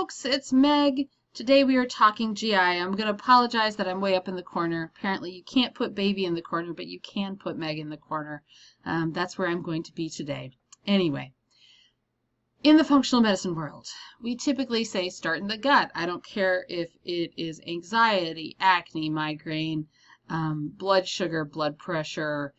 folks, it's Meg. Today we are talking GI. I'm going to apologize that I'm way up in the corner. Apparently you can't put baby in the corner, but you can put Meg in the corner. That's where I'm going to be today. Anyway, in the functional medicine world, we typically say start in the gut. I don't care if it is anxiety, acne, migraine, blood sugar, blood pressure,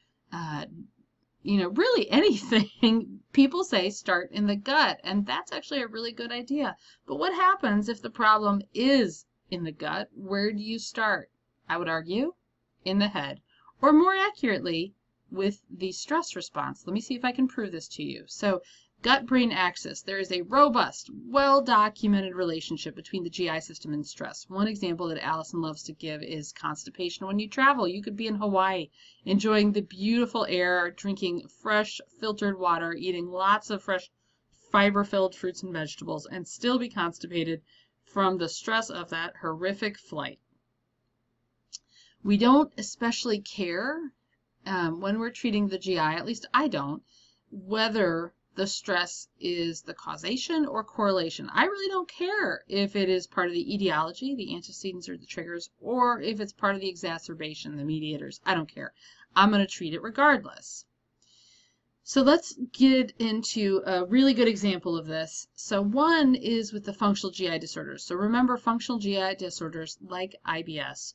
really anything. People say start in the gut, and that's actually a really good idea. But what happens if the problem is in the gut? Where do you start? I would argue in the head, or more accurately, with the stress response. Let me see if I can prove this to you. So, gut-brain axis. There is a robust, well-documented relationship between the GI system and stress. One example that Allison loves to give is constipation. When you travel, you could be in Hawaii, enjoying the beautiful air, drinking fresh filtered water, eating lots of fresh fiber-filled fruits and vegetables, and still be constipated from the stress of that horrific flight. We don't especially care when we're treating the GI, at least I don't, whether the stress is the causation or correlation. I really don't care if it is part of the etiology, the antecedents or the triggers, or if it's part of the exacerbation, the mediators. I don't care. I'm going to treat it regardless. So let's get into a really good example of this. So one is with the functional GI disorders. So remember, functional GI disorders like IBS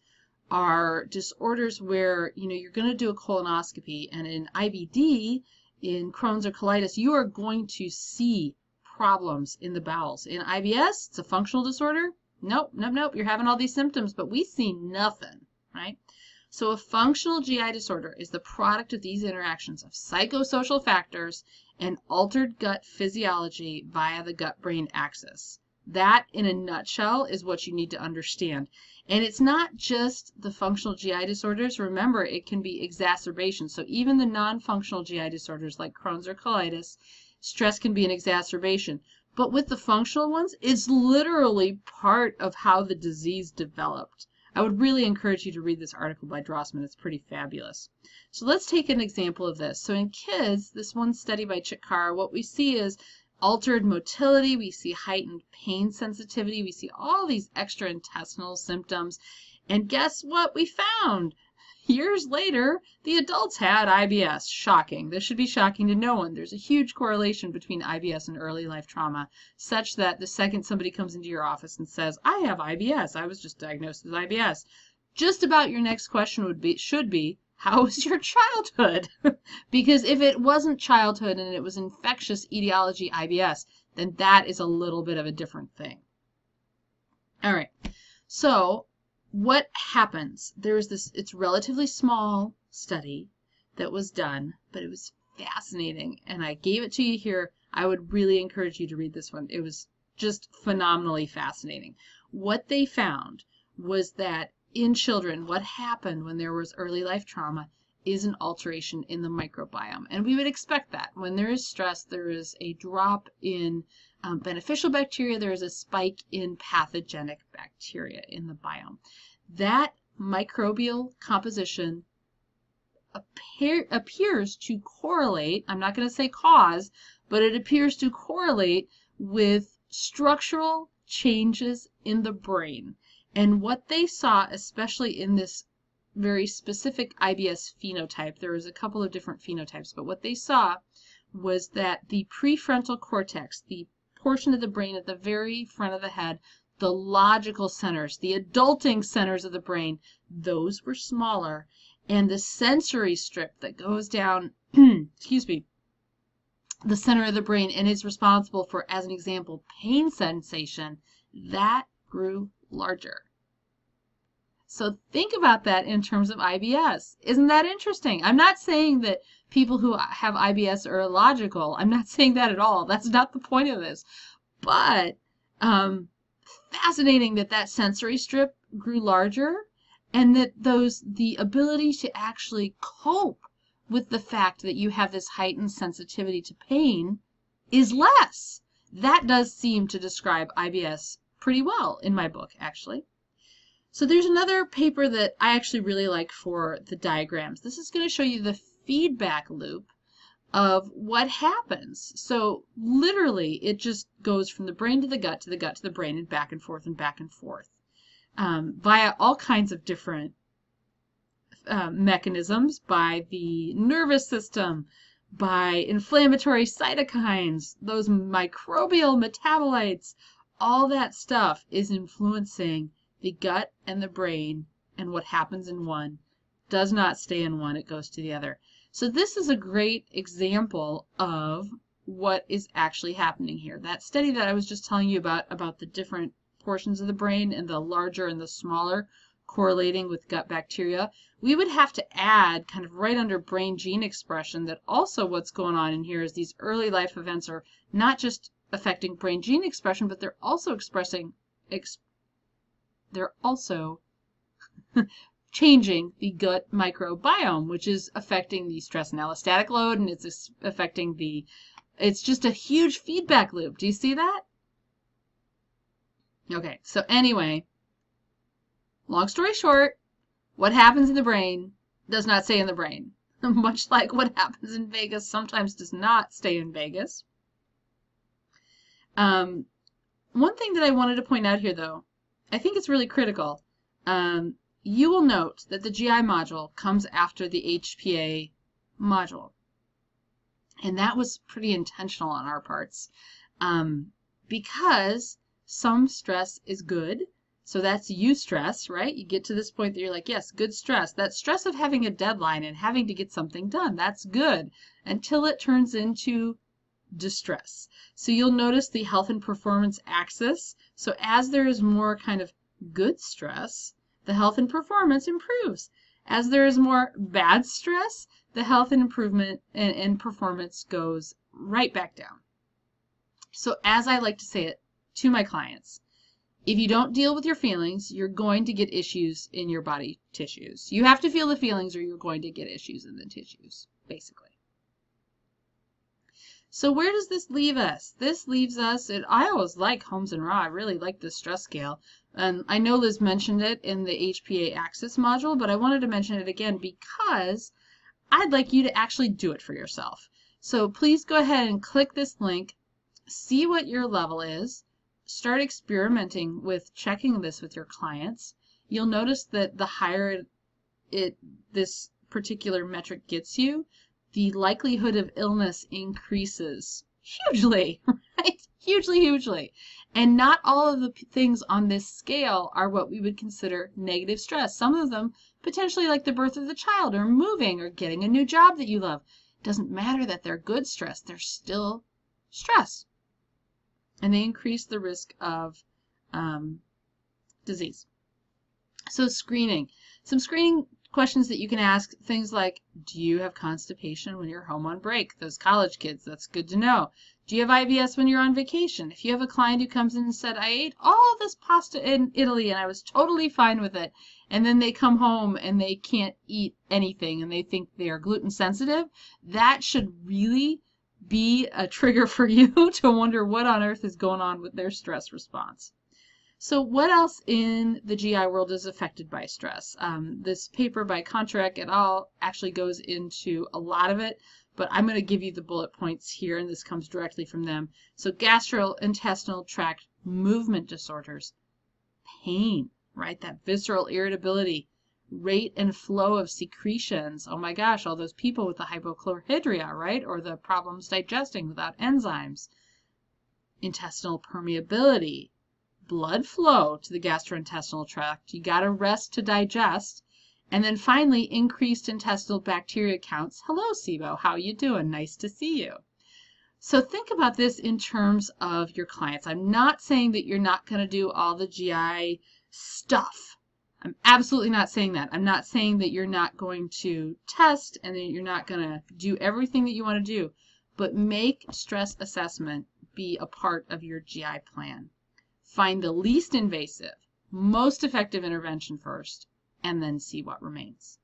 are disorders where you're going to do a colonoscopy, and in IBD, in Crohn's or colitis, you are going to see problems in the bowels. In IBS, it's a functional disorder. Nope. You're having all these symptoms, but we see nothing, right? So a functional GI disorder is the product of these interactions of psychosocial factors and altered gut physiology via the gut-brain axis. That, in a nutshell, is what you need to understand. And it's not just the functional GI disorders. Remember, it can be exacerbation. So even the non-functional GI disorders like Crohn's or colitis, stress can be an exacerbation. But with the functional ones, it's literally part of how the disease developed. I would really encourage you to read this article by Drossman. It's pretty fabulous. So let's take an example of this. So in kids, this one study by Chikara, what we see is altered motility, we see heightened pain sensitivity, we see all these extraintestinal symptoms. And guess what we found? Years later, the adults had IBS. Shocking. This should be shocking to no one. There's a huge correlation between IBS and early life trauma, such that the second somebody comes into your office and says, I have IBS, I was just diagnosed with IBS, just about your next question should be, how was your childhood? Because if it wasn't childhood and it was infectious etiology IBS, then that is a little bit of a different thing. All right. So what happens? There's this, it's relatively small study that was done, but it was fascinating. And I gave it to you here. I would really encourage you to read this one. It was just phenomenally fascinating. What they found was that in children, what happened when there was early life trauma is an alteration in the microbiome. And we would expect that. When there is stress, there is a drop in beneficial bacteria, there is a spike in pathogenic bacteria in the biome. That microbial composition appears to correlate, I'm not going to say cause, but it appears to correlate with structural changes in the brain. And what they saw, especially in this very specific IBS phenotype, there was a couple of different phenotypes, but what they saw was that the prefrontal cortex, the portion of the brain at the very front of the head, the logical centers, the adulting centers of the brain, those were smaller. And the sensory strip that goes down, excuse me, the center of the brain and is responsible for, as an example, pain sensation, that grew larger. So think about that in terms of IBS. Isn't that interesting? I'm not saying that people who have IBS are illogical. I'm not saying that at all. That's not the point of this. But fascinating that that sensory strip grew larger, and that the ability to actually cope with the fact that you have this heightened sensitivity to pain is less. That does seem to describe IBS pretty well in my book, actually. So there's another paper that I actually really like for the diagrams. This is going to show you the feedback loop of what happens. So literally, it just goes from the brain to the gut to the gut to the brain and back and forth via all kinds of different mechanisms, by the nervous system, by inflammatory cytokines, those microbial metabolites. All that stuff is influencing the gut and the brain, and what happens in one does not stay in one, it goes to the other. So this is a great example of what is actually happening here. That study that I was just telling you about the different portions of the brain and the larger and the smaller correlating with gut bacteria, we would have to add kind of right under brain gene expression that also what's going on in here is these early life events are not just affecting brain gene expression, but they're also changing the gut microbiome, which is affecting the stress and allostatic load, and it's affecting it's just a huge feedback loop. Do you see that? Okay, so anyway, long story short, what happens in the brain does not stay in the brain. Much like what happens in Vegas sometimes does not stay in Vegas. One thing that I wanted to point out here, though, I think it's really critical. You will note that the GI module comes after the HPA module. And that was pretty intentional on our parts, because some stress is good. So that's eustress, right? You get to this point that you're like, yes, good stress. That stress of having a deadline and having to get something done, that's good until it turns into distress. So you'll notice the health and performance axis. So as there is more kind of good stress, the health and performance improves. As there is more bad stress, the health and improvement and performance goes right back down. So as I like to say it to my clients, if you don't deal with your feelings, you're going to get issues in your body tissues. You have to feel the feelings or you're going to get issues in the tissues, basically. So where does this leave us? This leaves us, I always like Holmes and Raw. I really like this stress scale. And I know Liz mentioned it in the HPA axis module, but I wanted to mention it again because I'd like you to actually do it for yourself. So please go ahead and click this link, see what your level is, start experimenting with checking this with your clients. You'll notice that the higher this particular metric gets you, the likelihood of illness increases hugely, right? Hugely, hugely. And not all of the things on this scale are what we would consider negative stress. Some of them, potentially like the birth of the child or moving or getting a new job that you love. It doesn't matter that they're good stress. They're still stress. And they increase the risk of disease. So screening. Some screening questions that you can ask, things like, do you have constipation when you're home on break? Those college kids, that's good to know. Do you have IBS when you're on vacation? If you have a client who comes in and said, I ate all this pasta in Italy and I was totally fine with it, and then they come home and they can't eat anything and they think they are gluten sensitive, that should really be a trigger for you to wonder what on earth is going on with their stress response. So what else in the GI world is affected by stress? This paper by Contract et al. Actually goes into a lot of it, but I'm going to give you the bullet points here, and this comes directly from them. So gastrointestinal tract movement disorders, pain, right? That visceral irritability, rate and flow of secretions. Oh my gosh, all those people with the hypochlorhydria, right? Or the problems digesting without enzymes. Intestinal permeability, blood flow to the gastrointestinal tract. You got to rest to digest. And then finally, increased intestinal bacteria counts. Hello, SIBO. How you doing? Nice to see you. So think about this in terms of your clients. I'm not saying that you're not going to do all the GI stuff. I'm absolutely not saying that. I'm not saying that you're not going to test and that you're not going to do everything that you want to do. But make stress assessment be a part of your GI plan. Find the least invasive, most effective intervention first, and then see what remains.